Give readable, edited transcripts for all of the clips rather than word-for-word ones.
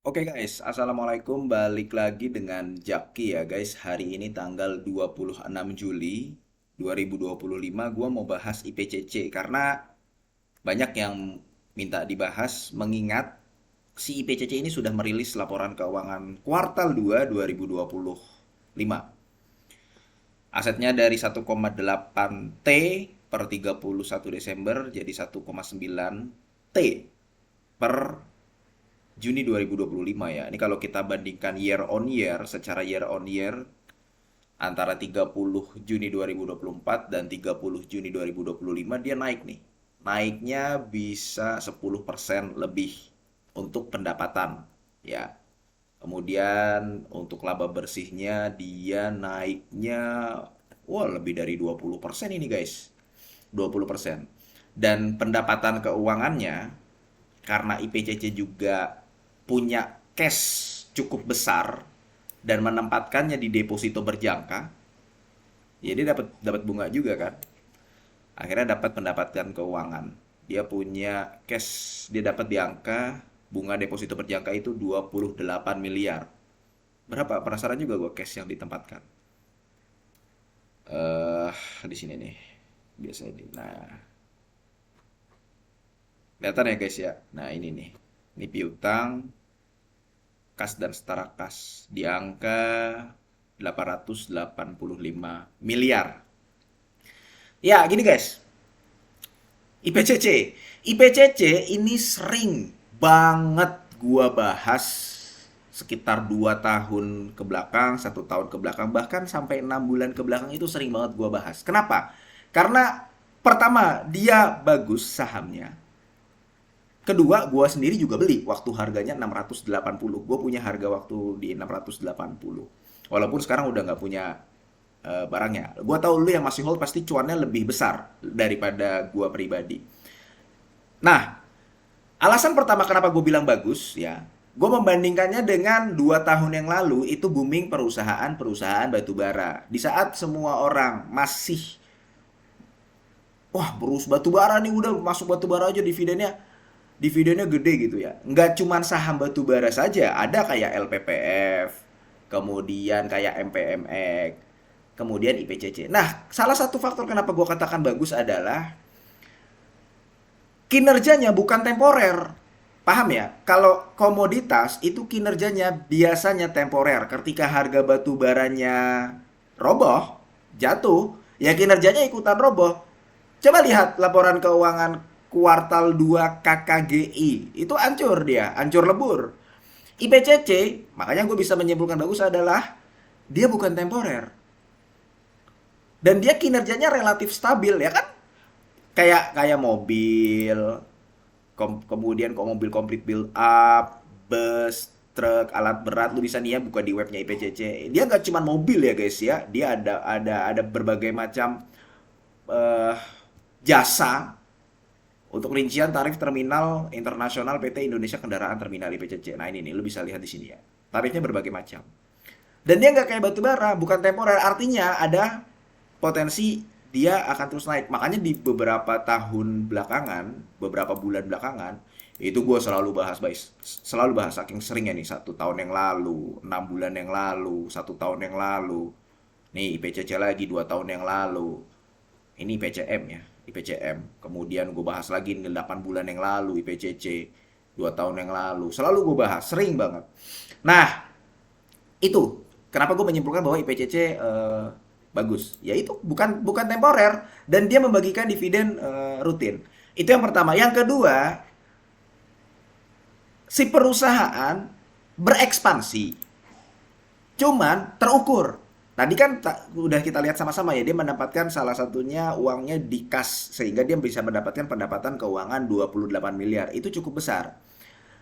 Oke guys, Assalamualaikum. Balik lagi dengan Jaki ya guys. Hari ini tanggal 26 Juli 2025. Gua mau bahas IPCC karena banyak yang minta dibahas mengingat si IPCC ini sudah merilis laporan keuangan kuartal 2 2025. Asetnya dari 1,8 T per 31 Desember jadi 1,9 T per Juni 2025 ya. Ini kalau kita bandingkan year on year, secara year on year antara 30 Juni 2024 dan 30 Juni 2025 dia naik nih. Naiknya bisa 10% lebih untuk pendapatan ya. Kemudian untuk laba bersihnya dia naiknya wah lebih dari 20% ini guys. 20%. Dan pendapatan keuangannya karena IPCC juga punya cash cukup besar dan menempatkannya di deposito berjangka, ya dia dapat dapat bunga juga kan. Akhirnya dapat pendapatan keuangan. Dia punya cash, dia dapat di angka bunga deposito berjangka itu 28 miliar. Berapa? Penasaran juga gue cash yang ditempatkan. Eh, di sini nih. Biasa ini. Nah, kelihatan ya guys ya. Nah, ini nih. Ini piutang, kas dan setara kas di angka 885 miliar. Ya, gini guys. IPCC. IPCC ini sering banget gua bahas sekitar 2 tahun ke belakang, 1 tahun ke belakang, bahkan sampai 6 bulan ke belakang itu sering banget gua bahas. Kenapa? Karena pertama, dia bagus sahamnya. Kedua, gua sendiri juga beli waktu harganya 680. Gua punya harga waktu di 680. Walaupun sekarang udah nggak punya barangnya. Gua tahu lu yang masih hold pasti cuannya lebih besar daripada gua pribadi. Nah, alasan pertama kenapa gue bilang bagus ya, gue membandingkannya dengan 2 tahun yang lalu itu booming perusahaan-perusahaan batubara. Di saat semua orang masih wah berus batubara nih udah masuk batubara aja dividennya gede gitu ya. Nggak cuma saham batubara saja, ada kayak LPPF, kemudian kayak MPMX, kemudian IPCC. Nah, salah satu faktor kenapa gue katakan bagus adalah kinerjanya bukan temporer. Paham ya? Kalau komoditas itu kinerjanya biasanya temporer. Ketika harga batu baranya roboh, jatuh, ya kinerjanya ikutan roboh. Coba lihat laporan keuangan kuartal 2 KKGI. Itu hancur dia, hancur lebur. IPCC, makanya gue bisa menyimpulkan bagus adalah dia bukan temporer. Dan dia kinerjanya relatif stabil ya kan? Kayak kayak mobil, kemudian kok mobil complete build up, bus, truk, alat berat lu bisa nih ya buka di webnya IPCC. Dia nggak cuma mobil ya guys ya, dia ada berbagai macam eh, jasa untuk rincian tarif terminal internasional PT Indonesia Kendaraan Terminal IPCC. Nah ini nih lu bisa lihat di sini ya. Tarifnya berbagai macam. Dan dia nggak kayak batu bara, bukan temporer. Artinya ada potensi dia akan terus naik. Makanya di beberapa tahun belakangan, beberapa bulan belakangan, itu gue selalu bahas, guys. Selalu bahas, saking seringnya nih. 1 tahun yang lalu, 6 bulan yang lalu, 1 tahun yang lalu. Nih IPCC lagi 2 tahun yang lalu. Ini IPCM ya, IPCM. Kemudian gue bahas lagi nih 8 bulan yang lalu IPCC. 2 tahun yang lalu. Selalu gue bahas, sering banget. Nah, itu kenapa gue menyimpulkan bahwa IPCC bagus. Ya itu bukan bukan temporer dan dia membagikan dividen rutin. Itu yang pertama. Yang kedua, si perusahaan berekspansi. Cuman terukur. Tadi kan udah kita lihat sama-sama ya, dia mendapatkan salah satunya uangnya di kas sehingga dia bisa mendapatkan pendapatan keuangan 28 miliar. Itu cukup besar.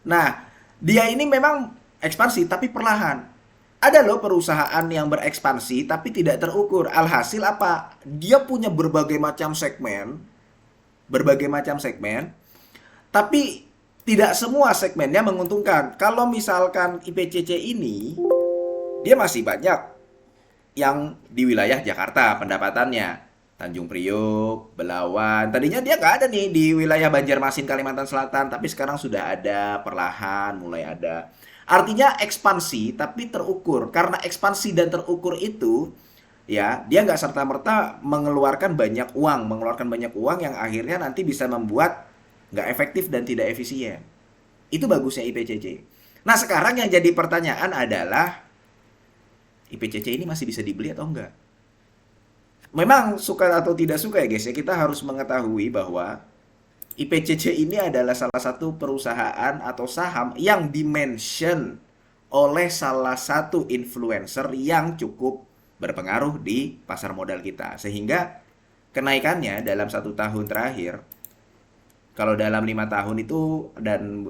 Nah, dia ini memang ekspansi tapi perlahan. Ada loh perusahaan yang berekspansi tapi tidak terukur. Alhasil apa? Dia punya berbagai macam segmen, tapi tidak semua segmennya menguntungkan. Kalau misalkan IPCC ini, dia masih banyak yang di wilayah Jakarta pendapatannya. Tanjung Priok, Belawan. Tadinya dia nggak ada nih di wilayah Banjarmasin, Kalimantan Selatan, tapi sekarang sudah ada perlahan, mulai ada. Artinya ekspansi, tapi terukur. Karena ekspansi dan terukur itu, ya dia nggak serta-merta mengeluarkan banyak uang yang akhirnya nanti bisa membuat nggak efektif dan tidak efisien. Itu bagusnya IPCC. Nah sekarang yang jadi pertanyaan adalah IPCC ini masih bisa dibeli atau enggak? Memang suka atau tidak suka ya guys ya, kita harus mengetahui bahwa IPCC ini adalah salah satu perusahaan atau saham yang dimention oleh salah satu influencer yang cukup berpengaruh di pasar modal kita. Sehingga kenaikannya dalam 1 tahun terakhir, kalau dalam 5 tahun itu dan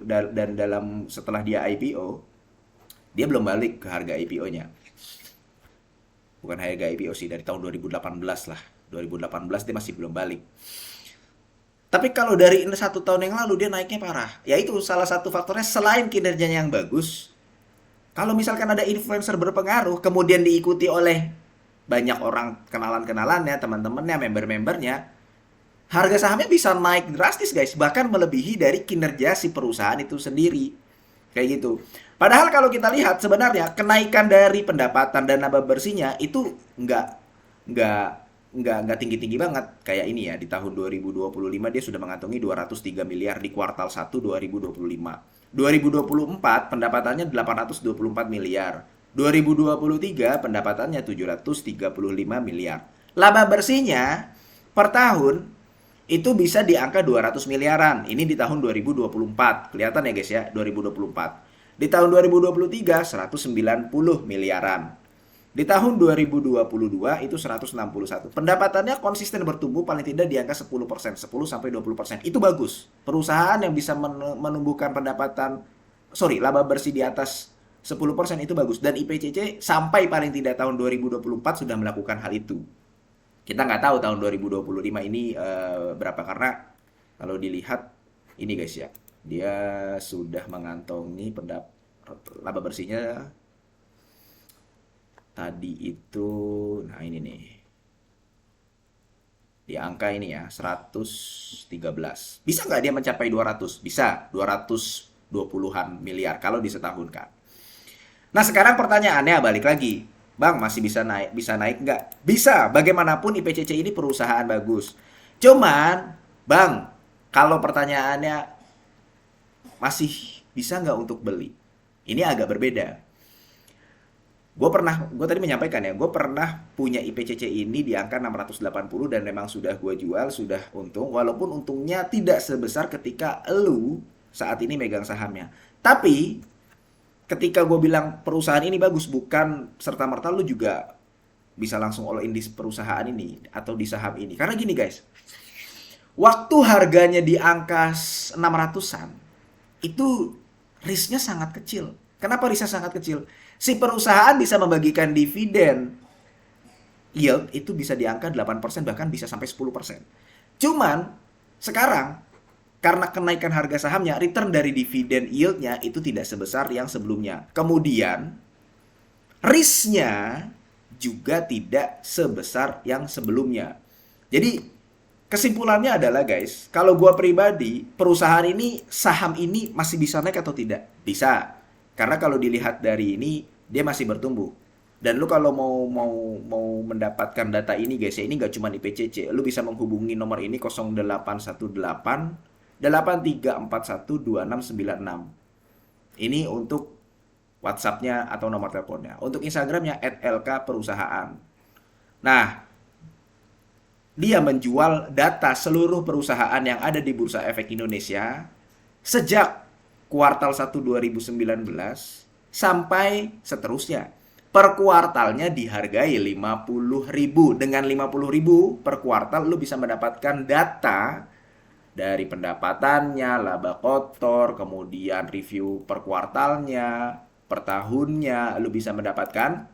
dalam setelah dia IPO, dia belum balik ke harga IPO-nya. Bukan harga IPO sih, dari tahun 2018 lah. 2018 dia masih belum balik. Tapi kalau dari 1 tahun yang lalu dia naiknya parah. Ya itu salah satu faktornya selain kinerjanya yang bagus. Kalau misalkan ada influencer berpengaruh, kemudian diikuti oleh banyak orang kenalan-kenalannya, teman-temannya, member-membernya, harga sahamnya bisa naik drastis guys. Bahkan melebihi dari kinerja si perusahaan itu sendiri. Kayak gitu. Padahal kalau kita lihat sebenarnya kenaikan dari pendapatan dan laba bersihnya itu nggak nggak tinggi-tinggi banget kayak ini ya. Di tahun 2025 dia sudah mengantongi 203 miliar di kuartal 1 2025. 2024 pendapatannya 824 miliar. 2023 pendapatannya 735 miliar. Laba bersihnya per tahun itu bisa di angka 200 miliaran. Ini di tahun 2024. Kelihatan ya guys ya, 2024. Di tahun 2023, 190 miliaran. Di tahun 2022 itu 161. Pendapatannya konsisten bertumbuh paling tidak di angka 10%, 10-20%. Itu bagus. Perusahaan yang bisa menumbuhkan laba bersih di atas 10% itu bagus. Dan IPCC sampai paling tidak tahun 2024 sudah melakukan hal itu. Kita nggak tahu tahun 2025 ini berapa, karena kalau dilihat ini guys ya, dia sudah mengantongi laba bersihnya tadi itu, nah ini nih, di angka ini ya, 113. Bisa nggak dia mencapai 200? Bisa, 220-an miliar kalau disetahunkan. Nah sekarang pertanyaannya balik lagi, Bang, masih bisa naik nggak? Bisa, bagaimanapun IPCC ini perusahaan bagus. Cuman, Bang, kalau pertanyaannya masih bisa nggak untuk beli? Ini agak berbeda. Gue tadi menyampaikan ya, gue pernah punya IPCC ini di angka 680 dan memang sudah gue jual, sudah untung. Walaupun untungnya tidak sebesar ketika elu saat ini megang sahamnya. Tapi ketika gue bilang perusahaan ini bagus, bukan serta-merta lu juga bisa langsung all in di perusahaan ini atau di saham ini. Karena gini guys, waktu harganya di angka 600-an, itu risknya sangat kecil. Kenapa risknya sangat kecil? Si perusahaan bisa membagikan dividen, yield itu bisa di angka 8%, bahkan bisa sampai 10%. Cuman, sekarang karena kenaikan harga sahamnya, return dari dividen yieldnya itu tidak sebesar yang sebelumnya. Kemudian, risknya juga tidak sebesar yang sebelumnya. Jadi, kesimpulannya adalah guys, kalau gua pribadi, perusahaan ini, saham ini masih bisa naik atau tidak? Bisa. Karena kalau dilihat dari ini, dia masih bertumbuh. Dan lu kalau mau mendapatkan data ini guys ya, ini nggak cuma IPCC, lu bisa menghubungi nomor ini 0818 83412696. Ini untuk WhatsApp-nya atau nomor teleponnya. Untuk Instagram-nya @lkperusahaan. Nah, dia menjual data seluruh perusahaan yang ada di Bursa Efek Indonesia sejak kuartal 1 2019 sampai seterusnya. Per kuartalnya dihargai 50.000. Dengan 50.000 per kuartal lu bisa mendapatkan data dari pendapatannya, laba kotor, kemudian review per kuartalnya, per tahunnya, lu bisa mendapatkan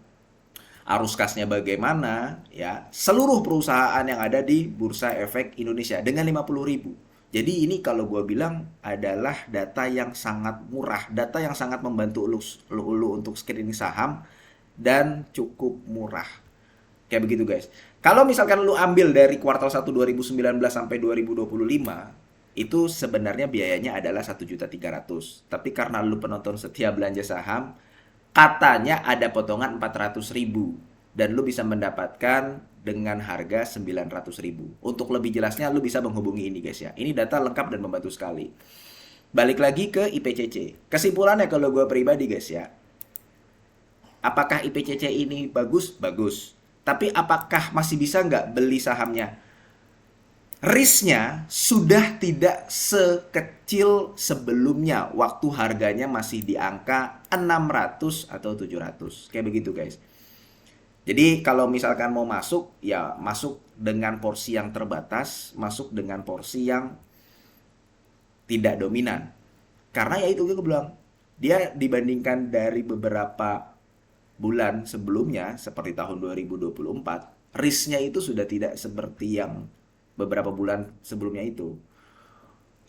arus kasnya bagaimana, ya, seluruh perusahaan yang ada di Bursa Efek Indonesia dengan 50.000. Jadi ini kalau gue bilang adalah data yang sangat murah, data yang sangat membantu lu untuk screening saham dan cukup murah. Kayak begitu guys. Kalau misalkan lu ambil dari kuartal 1 2019 sampai 2025, itu sebenarnya biayanya adalah 1.300.000. Tapi karena lu penonton setia belanja saham, katanya ada potongan 400.000 dan lu bisa mendapatkan dengan harga 900.000. Untuk lebih jelasnya lu bisa menghubungi ini guys ya. Ini data lengkap dan membantu sekali. Balik lagi ke IPCC. Kesimpulannya kalau gue pribadi guys ya, apakah IPCC ini bagus? Bagus. Tapi apakah masih bisa nggak beli sahamnya? Risknya sudah tidak sekecil sebelumnya waktu harganya masih di angka 600 atau 700. Kayak begitu guys. Jadi kalau misalkan mau masuk, ya masuk dengan porsi yang terbatas, masuk dengan porsi yang tidak dominan. Karena ya itu gue bilang, dia dibandingkan dari beberapa bulan sebelumnya, seperti tahun 2024, risknya itu sudah tidak seperti yang beberapa bulan sebelumnya itu.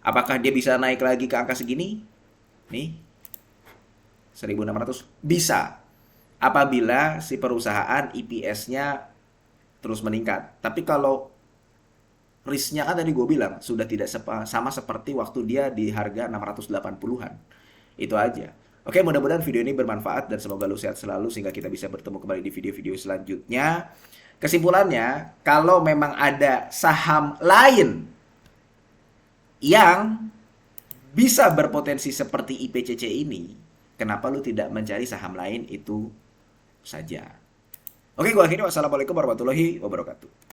Apakah dia bisa naik lagi ke angka segini? Nih, 1.600 bisa. Apabila si perusahaan EPS-nya terus meningkat. Tapi kalau risknya kan tadi gue bilang sudah tidak sama seperti waktu dia di harga 680-an. Itu aja. Oke, mudah-mudahan video ini bermanfaat dan semoga lu sehat selalu sehingga kita bisa bertemu kembali di video-video selanjutnya. Kesimpulannya, kalau memang ada saham lain yang bisa berpotensi seperti IPCC ini, kenapa lu tidak mencari saham lain itu saja? Oke, gua akhiri. Wassalamualaikum warahmatullahi wabarakatuh.